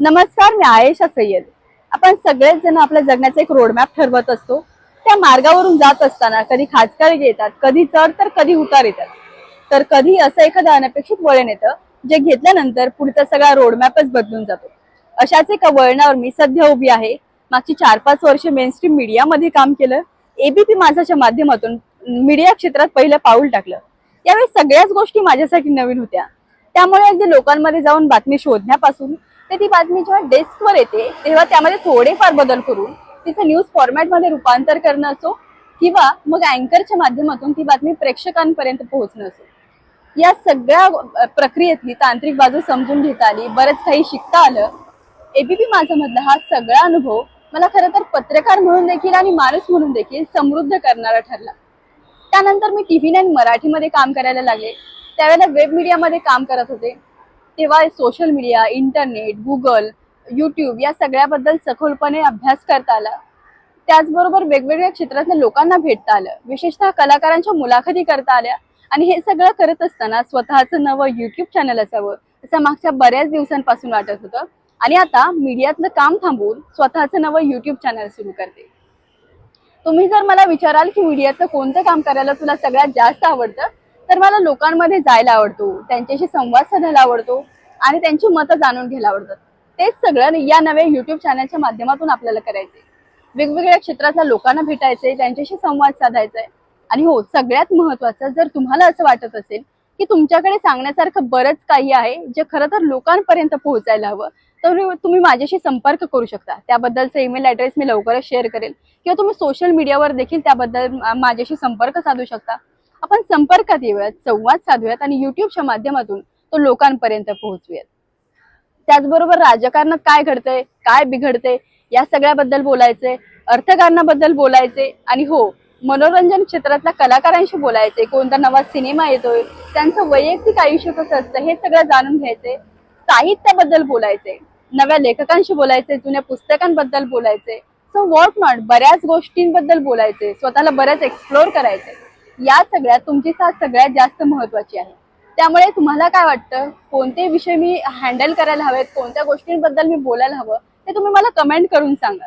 नमस्कार, मी आयेशा सय्यद. आपण सगळेच जण आपल्या जगण्याचा एक रोडमॅप ठरवत असतो. त्या मार्गावरून जात असताना कधी खाचकाळी येतात, कधी चढ तर कधी उतार येतात. तर कधी असं एखादं अनपेक्षित वळण येतं जे घेतल्यानंतर पुढचा सगळा रोडमॅपच बदलून जातो. अशाच एका वळणावर मी सध्या उभी आहे. मागची 4-5 वर्ष मेनस्ट्रीम मीडियामध्ये काम केलं. एबीपी माझाच्या माध्यमातून मीडिया क्षेत्रात पहिलं पाऊल टाकलं. यावेळी सगळ्याच गोष्टी माझ्यासाठी नवीन होत्या. त्यामुळे अगदी लोकांमध्ये जाऊन बातमी शोधण्यापासून ते ती बातमी जेव्हा डेस्कवर येते तेव्हा त्यामध्ये थोडेफार बदल करून तिचं न्यूज फॉर्मॅटमध्ये रूपांतर करणं असो किंवा मग अँकरच्या माध्यमातून ती बातमी प्रेक्षकांपर्यंत पोहोचणं असो, या सगळ्या प्रक्रियेतली तांत्रिक बाजू समजून घेता आली, बरंच काही शिकता आलं. एबीपी माझा मधला हा सगळा अनुभव मला खरं तर पत्रकार म्हणून देखील आणि माणूस म्हणून देखील समृद्ध करणारा ठरला. त्यानंतर मी TV9 मराठीमध्ये काम करायला लागले. त्यावेळेला वेब मीडियामध्ये काम करत होते. तेव्हा social media, internet, Google, YouTube या सगळ्याबद्दल सखोलपणे अभ्यास करता आला. त्याचबरोबर वेगवेगळ्या क्षेत्रातल्या लोकांना भेटता आलं, विशेषतः कलाकारांच्या मुलाखती करता आल्या. आणि हे सगळं करत असताना स्वतःचं नवं युट्यूब चॅनल असावं असं मागच्या बऱ्याच दिवसांपासून वाटत होतं. आणि आता मीडियातलं काम थांबवून स्वतःचं नवं युट्यूब चॅनल सुरू करते. तुम्ही जर मला विचाराल की मीडियाचं कोणतं काम करायला तुला सगळ्यात जास्त आवडतं, तर मला लोकांमध्ये जायला आवडतो, त्यांच्याशी संवाद साधायला आवडतो आणि त्यांची मतं जाणून घ्यायला आवडतात. तेच सगळं या नव्या युट्यूब चॅनलच्या माध्यमातून आपल्याला करायचंय. वेगवेगळ्या क्षेत्रातल्या लोकांना भेटायचंय, त्यांच्याशी संवाद साधायचाय. आणि हो, सगळ्यात महत्वाचं, जर तुम्हाला असं वाटत असेल की तुमच्याकडे सांगण्यासारखं बरंच काही आहे जे खरं तर लोकांपर्यंत पोहोचायला हवं, तर तुम्ही माझ्याशी संपर्क करू शकता. त्याबद्दलचा ईमेल ॲड्रेस मी लवकरच शेअर करेल किंवा तुम्ही सोशल मीडियावर देखील त्याबद्दल माझ्याशी संपर्क साधू शकता. आपण संपर्कात येऊयात, संवाद साधूयात आणि युट्यूबच्या माध्यमातून तो लोकांपर्यंत पोहोचूयात. त्याचबरोबर राजकारणात काय घडतंय, काय बिघडतंय या सगळ्याबद्दल बोलायचंय, अर्थकारणाबद्दल बोलायचे आणि हो, मनोरंजन क्षेत्रातल्या कलाकारांशी बोलायचे, कोणता नवा सिनेमा येतोय, त्यांचं वैयक्तिक आयुष्य कसं असतं हे सगळं जाणून घ्यायचे, साहित्याबद्दल बोलायचे, नव्या लेखकांशी बोलायचे, जुन्या पुस्तकांबद्दल बोलायचे, सो व्हॉट नॉट, बऱ्याच गोष्टींबद्दल बोलायचे, स्वतःला बऱ्याच एक्सप्लोर करायचे. या सगळ्यात तुमची साथ सगळ्यात जास्त महत्वाची आहे. त्यामुळे तुम्हाला काय वाटतं, कोणते विषय मी हँडल करायला हवेत, कोणत्या गोष्टींबद्दल मी बोलायला हवं, ते तुम्ही मला कमेंट करून सांगा.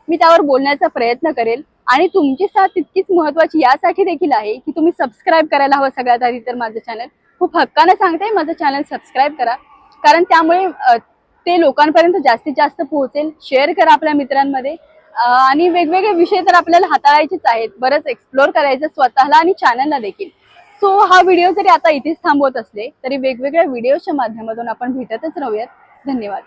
मी त्यावर बोलण्याचा प्रयत्न करेल. आणि तुमची साथ तितकीच महत्वाची यासाठी देखील आहे की तुम्ही सबस्क्राईब करायला हवं. सगळ्यात आधी तर माझं चॅनल खूप हक्काने सांगते, माझं चॅनल सबस्क्राईब करा. कारण त्यामुळे ते लोकांपर्यंत जास्तीत जास्त पोहोचेल. शेअर करा आपल्या मित्रांमध्ये. आणि वेगवेगळे विषय तर आपल्याला हाताळायचेच आहेत, बरंच एक्सप्लोर करायचं स्वतःला आणि चॅनलला देखील. सो हा व्हिडिओ जरी आता इथेच थांबवत असले तरी वेगवेगळ्या व्हिडिओच्या माध्यमातून आपण भेटतच राहूयात. धन्यवाद.